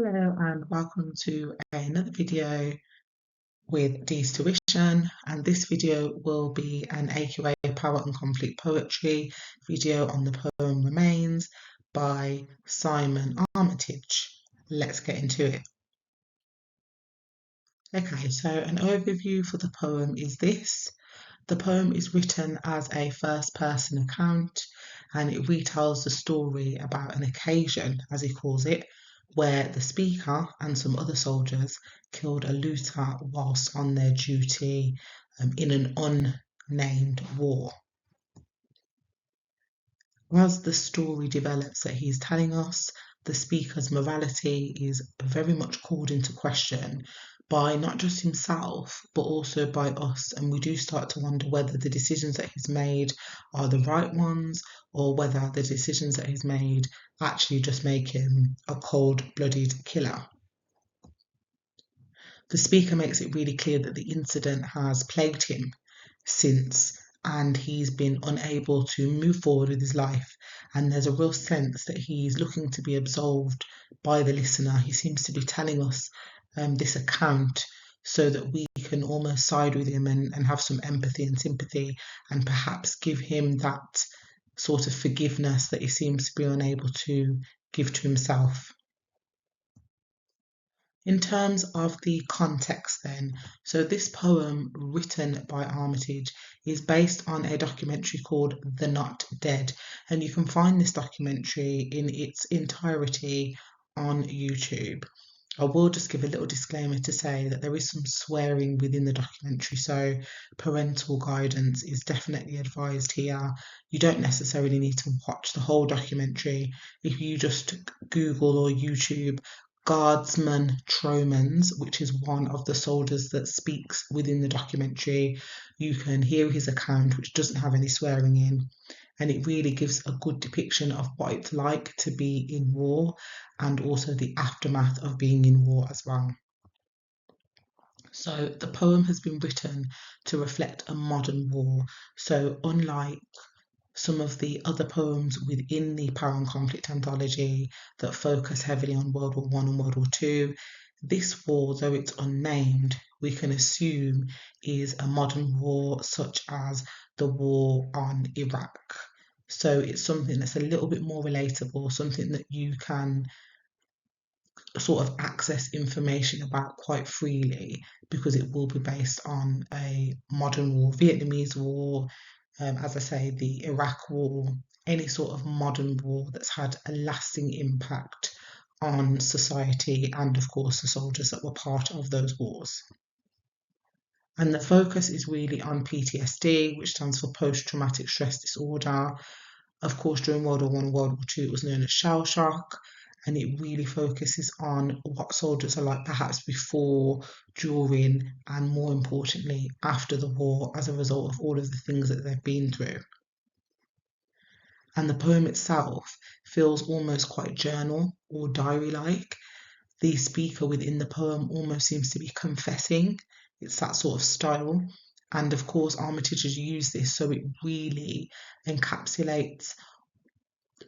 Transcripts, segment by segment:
Hello and welcome to another video with dee'stuition, and this video will be an AQA Power and Conflict Poetry video on the poem Remains by Simon Armitage. Let's get into it. Okay, so an overview for the poem is this. The poem is written as a first-person account and it retells the story about an occasion, as he calls it, where the speaker and some other soldiers killed a looter whilst on their duty in an unnamed war. As the story develops that he's telling us, the speaker's morality is very much called into question by not just himself, but also by us. And we do start to wonder whether the decisions that he's made are the right ones, or whether the decisions that he's made actually just make him a cold-blooded killer. The speaker makes it really clear that the incident has plagued him since, and he's been unable to move forward with his life. And there's a real sense that he's looking to be absolved by the listener. He seems to be telling us this account so that we can almost side with him and have some empathy and sympathy, and perhaps give him that sort of forgiveness that he seems to be unable to give to himself. In terms of the context then, so this poem written by Armitage is based on a documentary called The Not Dead, and you can find this documentary in its entirety on YouTube. I will just give a little disclaimer to say that there is some swearing within the documentary, so parental guidance is definitely advised here. You don't necessarily need to watch the whole documentary. If you just Google or YouTube Guardsman Tromans, which is one of the soldiers that speaks within the documentary, you can hear his account, which doesn't have any swearing in, and it really gives a good depiction of what it's like to be in war and also the aftermath of being in war as well. So the poem has been written to reflect a modern war. So unlike some of the other poems within the Power and Conflict anthology that focus heavily on World War I and World War II, this war, though it's unnamed, we can assume is a modern war such as the war on Iraq. So it's something that's a little bit more relatable, something that you can sort of access information about quite freely, because it will be based on a modern war, Vietnamese war, as I say, the Iraq war, any sort of modern war that's had a lasting impact on society and, of course, the soldiers that were part of those wars. And the focus is really on PTSD, which stands for post-traumatic stress disorder. Of course, during World War I and World War II, it was known as shell shock, and it really focuses on what soldiers are like perhaps before, during, and more importantly, after the war as a result of all of the things that they've been through. And the poem itself feels almost quite journal or diary-like. The speaker within the poem almost seems to be confessing. It's that sort of style. And of course, Armitage has used this so it really encapsulates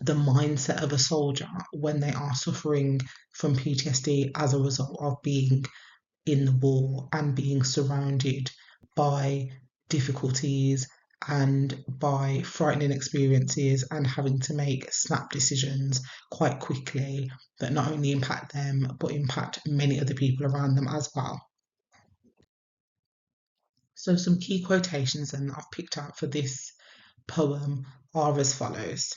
the mindset of a soldier when they are suffering from PTSD as a result of being in the war and being surrounded by difficulties and by frightening experiences and having to make snap decisions quite quickly that not only impact them but impact many other people around them as well. So some key quotations then that I've picked out for this poem are as follows.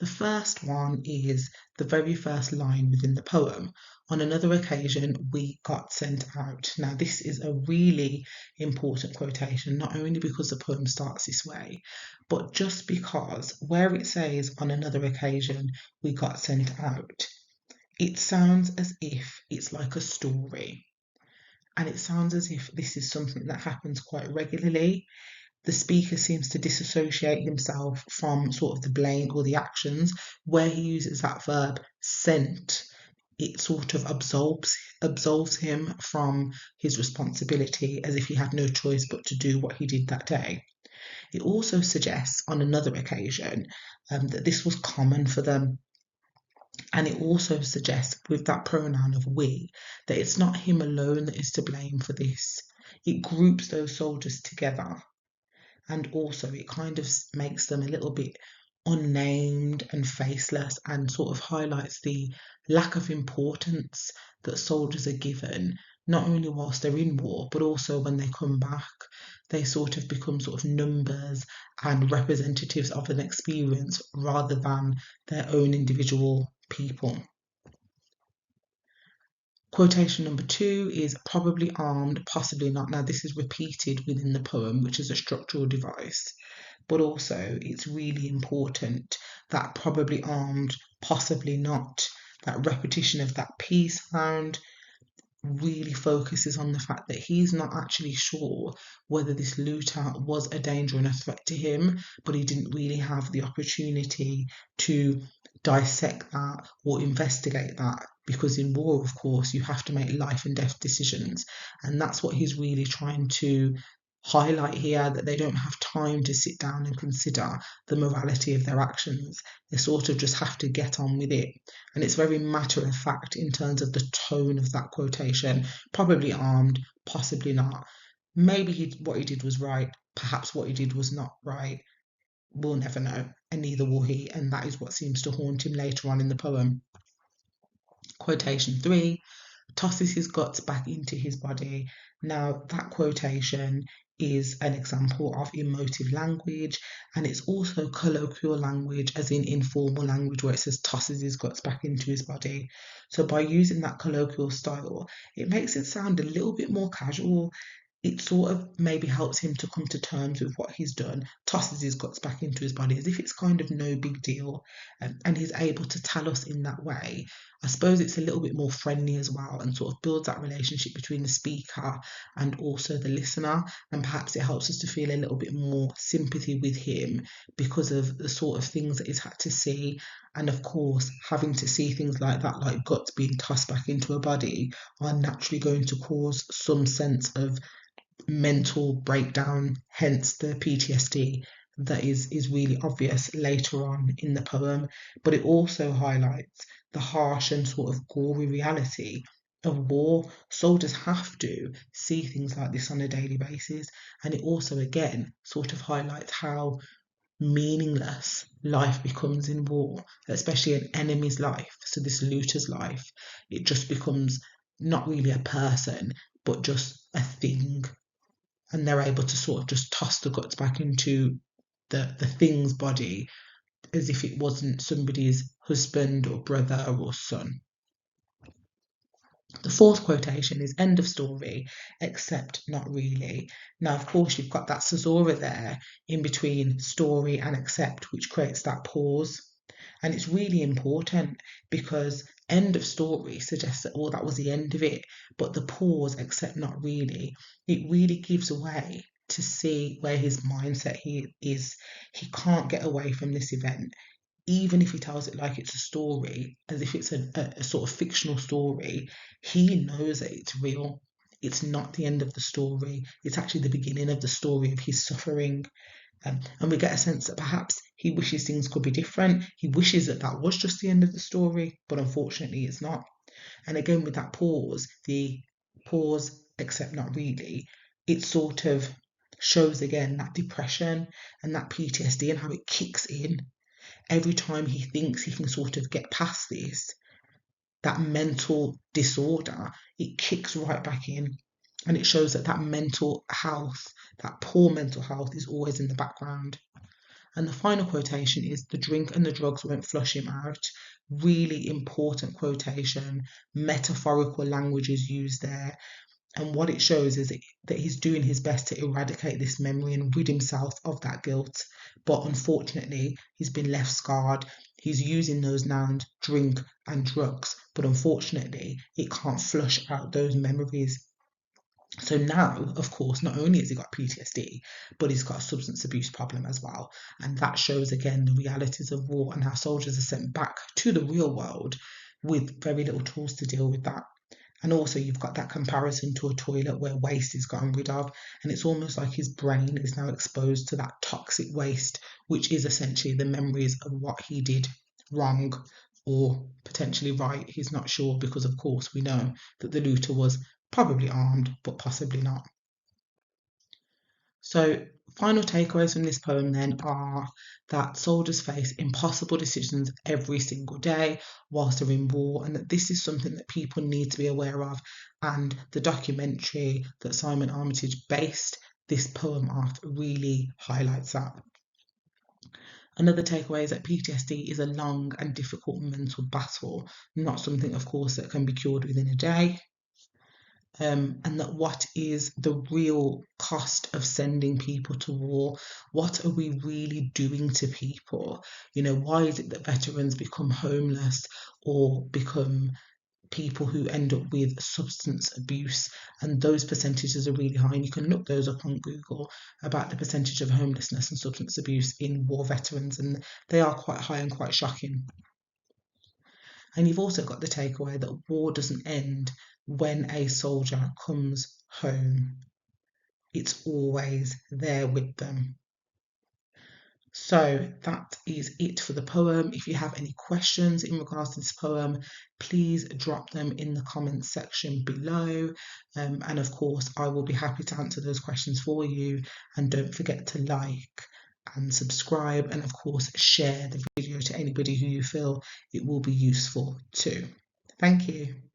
The first one is the very first line within the poem. On another occasion, we got sent out. Now, this is a really important quotation, not only because the poem starts this way, but just because where it says on another occasion, we got sent out, it sounds as if it's like a story. And it sounds as if this is something that happens quite regularly. The speaker seems to disassociate himself from sort of the blame or the actions. Where he uses that verb sent, it sort of absolves him from his responsibility, as if he had no choice but to do what he did that day. It also suggests on another occasion that this was common for them. And it also suggests, with that pronoun of we, that it's not him alone that is to blame for this. It groups those soldiers together, and also it kind of makes them a little bit unnamed and faceless, and sort of highlights the lack of importance that soldiers are given, not only whilst they're in war, but also when they come back. They sort of become sort of numbers and representatives of an experience rather than their own individual people. Quotation number 2 is probably armed, possibly not. Now, this is repeated within the poem, which is a structural device, but also it's really important that probably armed, possibly not, that repetition of that P sound really focuses on the fact that he's not actually sure whether this looter was a danger and a threat to him, but he didn't really have the opportunity to dissect that or investigate that, because in war, of course, you have to make life and death decisions, and that's what he's really trying to highlight here, that they don't have time to sit down and consider the morality of their actions. They sort of just have to get on with it. And it's very matter of fact in terms of the tone of that quotation. Probably armed, possibly not. Maybe what he did was right, perhaps what he did was not right. We'll never know, and neither will he, and that is what seems to haunt him later on in the poem. Quotation 3, tosses his guts back into his body. Now, that quotation is an example of emotive language, and it's also colloquial language, as in informal language, where it says tosses his guts back into his body. So, by using that colloquial style, it makes it sound a little bit more casual. It sort of maybe helps him to come to terms with what he's done, tosses his guts back into his body as if it's kind of no big deal, and he's able to tell us in that way. I suppose it's a little bit more friendly as well, and sort of builds that relationship between the speaker and also the listener, and perhaps it helps us to feel a little bit more sympathy with him because of the sort of things that he's had to see. And of course, having to see things like that, like guts being tossed back into a body, are naturally going to cause some sense of mental breakdown, hence the PTSD that is really obvious later on in the poem. But it also highlights the harsh and sort of gory reality of war. Soldiers have to see things like this on a daily basis, and it also again sort of highlights how meaningless life becomes in war, especially an enemy's life. So this looter's life, it just becomes not really a person, but just a thing, and they're able to sort of just toss the guts back into the thing's body as if it wasn't somebody's husband or brother or son. The fourth quotation is end of story, except not really. Now, of course, you've got that caesura there in between story and except, which creates that pause. And it's really important because end of story suggests that, oh, that was the end of it. But the pause, except not really, it really gives away to see where his mindset he is. He can't get away from this event. Even if he tells it like it's a story, as if it's a sort of fictional story, he knows that it's real. It's not the end of the story. It's actually the beginning of the story of his suffering. And we get a sense that perhaps he wishes things could be different. He wishes that that was just the end of the story, but unfortunately it's not. And again, with that pause, the pause, except not really, it sort of shows again that depression and that PTSD and how it kicks in every time he thinks he can sort of get past this. That mental disorder, it kicks right back in. And it shows that that mental health, that poor mental health, is always in the background. And the final quotation is the drink and the drugs won't flush him out. Really important quotation. Metaphorical language is used there. And what it shows is that he's doing his best to eradicate this memory and rid himself of that guilt. But unfortunately, he's been left scarred. He's using those nouns, drink and drugs. But unfortunately, it can't flush out those memories. So now, of course, not only has he got PTSD, but he's got a substance abuse problem as well. And that shows again the realities of war and how soldiers are sent back to the real world with very little tools to deal with that. And also, you've got that comparison to a toilet where waste is gotten rid of, and it's almost like his brain is now exposed to that toxic waste, which is essentially the memories of what he did wrong or potentially right, he's not sure, because of course we know that the looter was probably armed, but possibly not. So, final takeaways from this poem then are that soldiers face impossible decisions every single day whilst they're in war, and that this is something that people need to be aware of. And the documentary that Simon Armitage based this poem off really highlights that. Another takeaway is that PTSD is a long and difficult mental battle, not something, of course, that can be cured within a day. And that what is the real cost of sending people to war? What are we really doing to people? Why is it that veterans become homeless or become people who end up with substance abuse? And those percentages are really high, and you can look those up on Google about the percentage of homelessness and substance abuse in war veterans, and they are quite high and quite shocking. And you've also got the takeaway that war doesn't end when a soldier comes home. It's always there with them. So that is it for the poem. If you have any questions in regards to this poem, please drop them in the comments section below. And of course, I will be happy to answer those questions for you. And don't forget to like and subscribe, and of course share the video to anybody who you feel it will be useful to. Thank you.